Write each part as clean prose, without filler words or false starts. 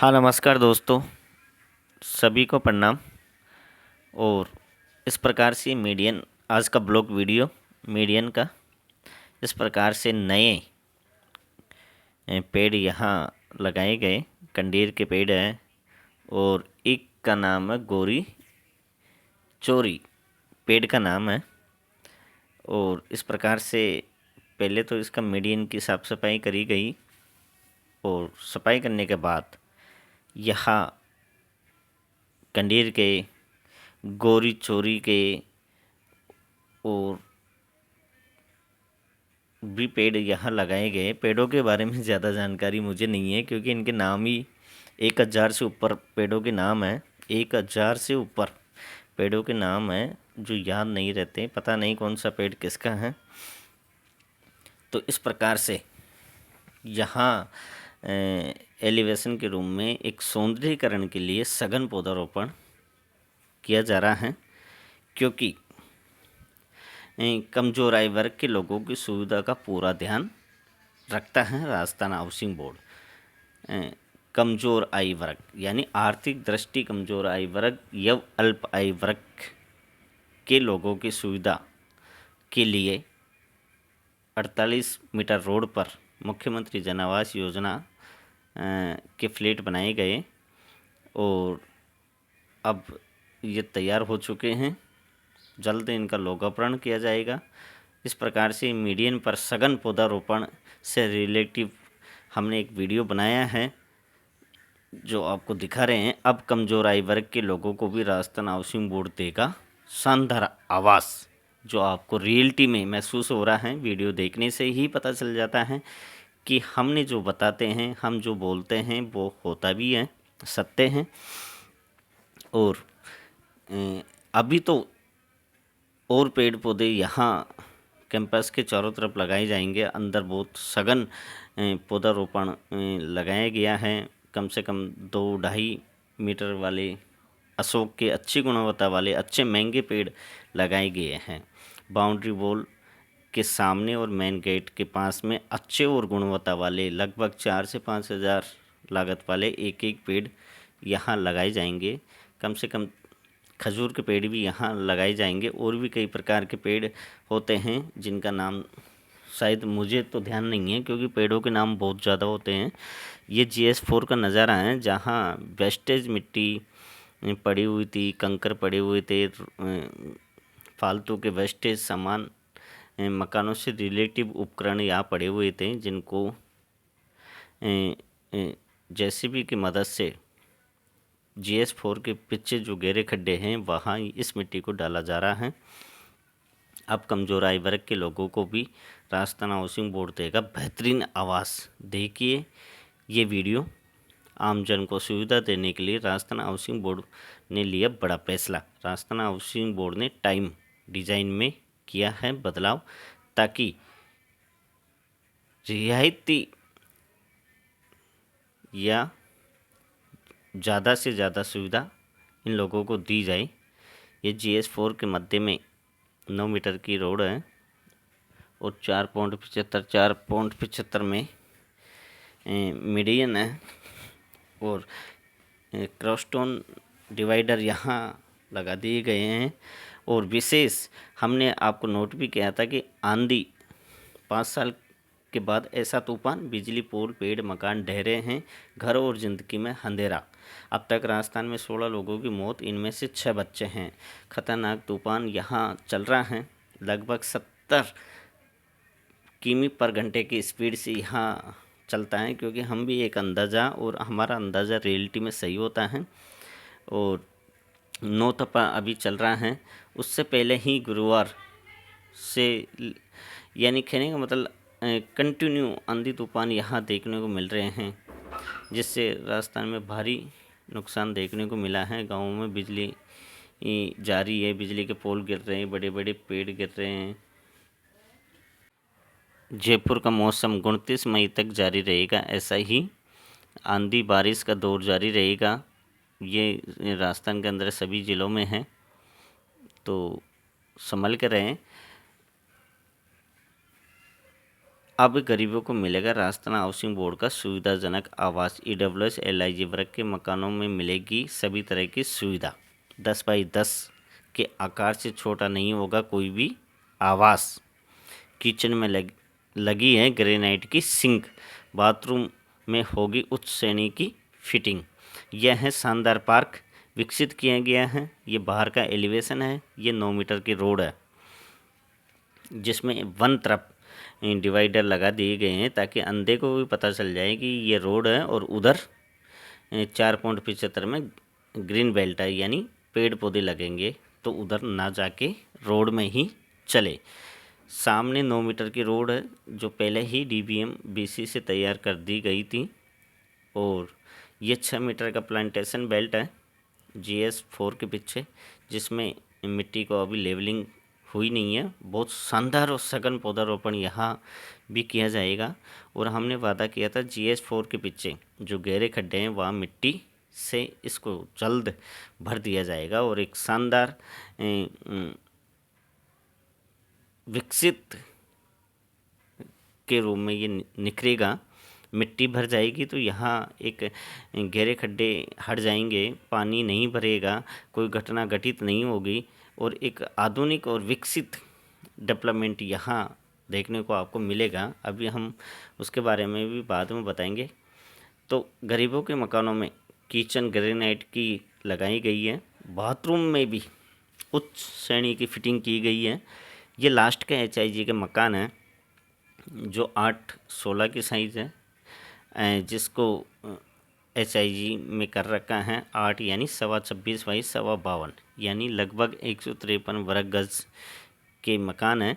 हाँ, नमस्कार दोस्तों, सभी को प्रणाम। और इस प्रकार से मीडियन आज का ब्लॉग वीडियो मीडियन का इस प्रकार से नए पेड़ यहाँ लगाए गए। कंडीर के पेड़ हैं और एक का नाम है गोरी चोरी, पेड़ का नाम है। और इस प्रकार से पहले तो इसका मीडियन की साफ़ सफाई करी गई और सफाई करने के बाद यहाँ कंडीर के, गोरी चोरी के और भी पेड़ यहाँ लगाए गए। पेड़ों के बारे में ज़्यादा जानकारी मुझे नहीं है क्योंकि इनके नाम ही 1000 से ऊपर पेड़ों के नाम हैं। 1000 से ऊपर पेड़ों के नाम हैं जो याद नहीं रहते, पता नहीं कौन सा पेड़ किसका है। तो इस प्रकार से यहाँ एलिवेशन के रूम में एक सौंदर्यीकरण के लिए सघन पौधारोपण किया जा रहा है क्योंकि कमजोर आय वर्ग के लोगों की सुविधा का पूरा ध्यान रखता है राजस्थान हाउसिंग बोर्ड। कमजोर आय वर्ग यानी आर्थिक दृष्टि कमजोर आय वर्ग या अल्प आय वर्ग के लोगों की सुविधा के लिए 48 मीटर रोड पर मुख्यमंत्री जन आवास योजना के फ्लैट बनाए गए और अब ये तैयार हो चुके हैं। जल्द इनका लोकार्पण किया जाएगा। इस प्रकार से मीडियन पर सघन पौधारोपण से रिलेटिव हमने एक वीडियो बनाया है जो आपको दिखा रहे हैं। अब कमजोर आय वर्ग के लोगों को भी राजस्थान हाउसिंग बोर्ड देगा शानदार आवास, जो आपको रियलिटी में महसूस हो रहा है। वीडियो देखने से ही पता चल जाता है कि हमने जो बताते हैं, हम जो बोलते हैं वो होता भी है, सत्य है। और अभी तो और पेड़ पौधे यहाँ कैंपस के चारों तरफ लगाए जाएंगे। अंदर बहुत सघन पौधारोपण लगाया गया है। कम से कम 2-2.5 मीटर वाले अशोक के अच्छी गुणवत्ता वाले अच्छे महंगे पेड़ लगाए गए हैं। बाउंड्री वॉल के सामने और मेन गेट के पास में अच्छे और गुणवत्ता वाले लगभग 4 से 5 हज़ार लागत वाले एक एक पेड़ यहाँ लगाए जाएंगे। कम से कम खजूर के पेड़ भी यहाँ लगाए जाएंगे। और भी कई प्रकार के पेड़ होते हैं जिनका नाम शायद मुझे तो ध्यान नहीं है क्योंकि पेड़ों के नाम बहुत ज़्यादा होते हैं। ये GS4 का नज़ारा है जहाँ वेस्टेज मिट्टी पड़ी हुई थी, कंकर पड़े हुए थे, फालतू के वेस्टेज सामान मकानों से रिलेटिव उपकरण यहाँ पड़े हुए थे जिनको JCB की मदद से GS4 के पीछे जो गहरे खड्डे हैं वहाँ इस मिट्टी को डाला जा रहा है। अब कमजोर आय वर्ग के लोगों को भी राजस्थान हाउसिंग बोर्ड देगा बेहतरीन आवास। देखिए ये वीडियो। आम जन को सुविधा देने के लिए राजस्थान हाउसिंग बोर्ड ने लिया बड़ा फैसला। राजस्थान हाउसिंग बोर्ड ने टाइम डिज़ाइन में किया है बदलाव ताकि रियायती या ज़्यादा से ज़्यादा सुविधा इन लोगों को दी जाए। ये GS4 के मध्य में 9 मीटर की रोड है और 4.75 में मीडियन है और क्रॉसटोन डिवाइडर यहाँ लगा दिए गए हैं। और विशेष हमने आपको नोट भी किया था कि आंधी 5 साल के बाद ऐसा तूफान, बिजली पोल, पेड़, मकान ढह रहे हैं, घर और ज़िंदगी में अंधेरा। अब तक राजस्थान में 16 लोगों की मौत, इनमें से 6 बच्चे हैं। खतरनाक तूफान यहाँ चल रहा है। लगभग 70 किमी पर घंटे की स्पीड से यहाँ चलता है क्योंकि हम भी एक अंदाज़ा और हमारा अंदाज़ा रियलिटी में सही होता है। और 9 तपा अभी चल रहा है। उससे पहले ही गुरुवार से यानी कहने का मतलब कंटिन्यू आंधी तूफान यहाँ देखने को मिल रहे हैं जिससे राजस्थान में भारी नुकसान देखने को मिला है। गाँवों में बिजली जा रही है, बिजली के पोल गिर रहे हैं, बड़े बड़े पेड़ गिर रहे हैं। जयपुर का मौसम 29 मई तक जारी रहेगा। ऐसा ही आंधी बारिश का दौर जारी रहेगा। ये राजस्थान के अंदर सभी ज़िलों में है, तो संभल कर रहें। अब गरीबों को मिलेगा राजस्थान हाउसिंग बोर्ड का सुविधाजनक आवास। ईडब्ल्यूएस एलआईजी वर्ग के मकानों में मिलेगी सभी तरह की सुविधा। 10 बाई 10 के आकार से छोटा नहीं होगा कोई भी आवास। किचन में लगी है ग्रेनाइट की सिंक। बाथरूम में होगी उच्च श्रेणी की फिटिंग। यह है शानदार पार्क विकसित किया गया है। ये बाहर का एलिवेशन है। ये 9 मीटर की रोड है जिसमें वन तरफ डिवाइडर लगा दिए गए हैं ताकि अंधे को भी पता चल जाए कि ये रोड है और उधर 4.75 में ग्रीन बेल्ट है, यानी पेड़ पौधे लगेंगे तो उधर ना जाके रोड में ही चले। सामने 9 मीटर की रोड है जो पहले ही डीबीएम बीसी से तैयार कर दी गई थी। और ये 6 मीटर का प्लांटेशन बेल्ट है GS4 के पीछे, जिसमें मिट्टी को अभी लेवलिंग हुई नहीं है। बहुत शानदार और सघन पौधारोपण यहाँ भी किया जाएगा। और हमने वादा किया था GS4 के पीछे जो गहरे खड्डे हैं वहाँ मिट्टी से इसको जल्द भर दिया जाएगा और एक शानदार विकसित के रूप में ये निखरेगा। मिट्टी भर जाएगी तो यहाँ एक गहरे खड्डे हट जाएंगे, पानी नहीं भरेगा, कोई घटना घटित नहीं होगी और एक आधुनिक और विकसित डेवलपमेंट यहाँ देखने को आपको मिलेगा। अभी हम उसके बारे में भी बाद में बताएंगे। तो गरीबों के मकानों में किचन ग्रेनाइट की लगाई गई है। बाथरूम में भी उच्च श्रेणी की फिटिंग की गई है। ये लास्ट के HIG के मकान हैं जो 8/16 की साइज़ है, जिसको HIG में कर रखा है 8 यानी 26.5 बाई 52 यानी लगभग 153 वर्ग गज के मकान हैं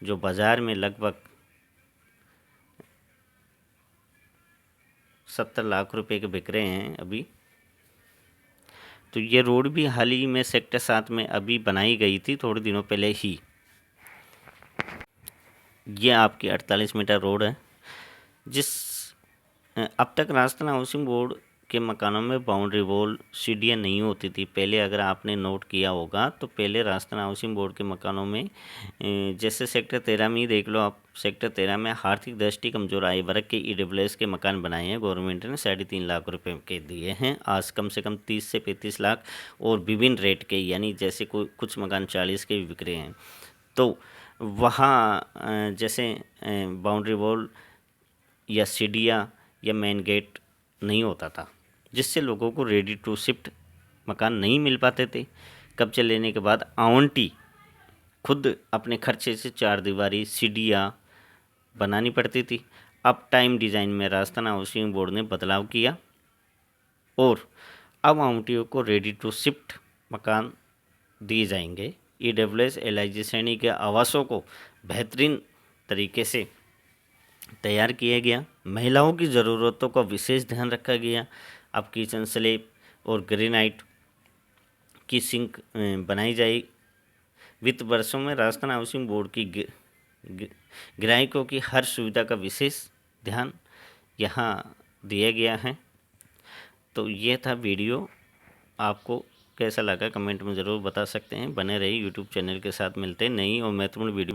जो बाज़ार में लगभग 70 लाख रुपए के बिक रहे हैं अभी। तो ये रोड भी हाल ही में सेक्टर 7 में अभी बनाई गई थी थोड़े दिनों पहले ही। ये आपकी 48 मीटर रोड है जिस अब तक राजस्थान हाउसिंग बोर्ड के मकानों में बाउंड्री वॉल सीढ़ियाँ नहीं होती थी। पहले अगर आपने नोट किया होगा तो पहले राजस्थान हाउसिंग बोर्ड के मकानों में जैसे सेक्टर 13 में ही देख लो आप। सेक्टर 13 में आर्थिक दृष्टि कमजोर आय वर्ग के EWS के मकान बनाए हैं। गवर्नमेंट ने 3.5 लाख रुपए के दिए हैं। आज कम से कम 30 से 35 लाख और विभिन्न रेट के, यानी जैसे कोई कुछ मकान 40 के भी बिक रहे हैं। तो वहाँ जैसे बाउंड्री वॉल या सीढ़ियाँ या मेन गेट नहीं होता था, जिससे लोगों को रेडी टू शिफ्ट मकान नहीं मिल पाते थे। कब्जे लेने के बाद आवंटी खुद अपने खर्चे से 4 दीवारी सीढ़ियाँ बनानी पड़ती थी। अब टाइम डिज़ाइन में राजस्थान हाउसिंग बोर्ड ने बदलाव किया और अब आवंटियों को रेडी टू शिफ्ट मकान दिए जाएंगे। EWS LIG श्रेणी के आवासों को बेहतरीन तरीके से तैयार किया गया। महिलाओं की ज़रूरतों का विशेष ध्यान रखा गया। अब किचन स्लैब और ग्रेनाइट की सिंक बनाई जाए। वित्त वर्षों में राजस्थान हाउसिंग बोर्ड की ग्राहकों की हर सुविधा का विशेष ध्यान यहाँ दिया गया है। तो ये था वीडियो। आपको कैसा लगा कमेंट में ज़रूर बता सकते हैं। बने रहिए यूट्यूब चैनल के साथ। मिलते हैं नई और महत्वपूर्ण वीडियो।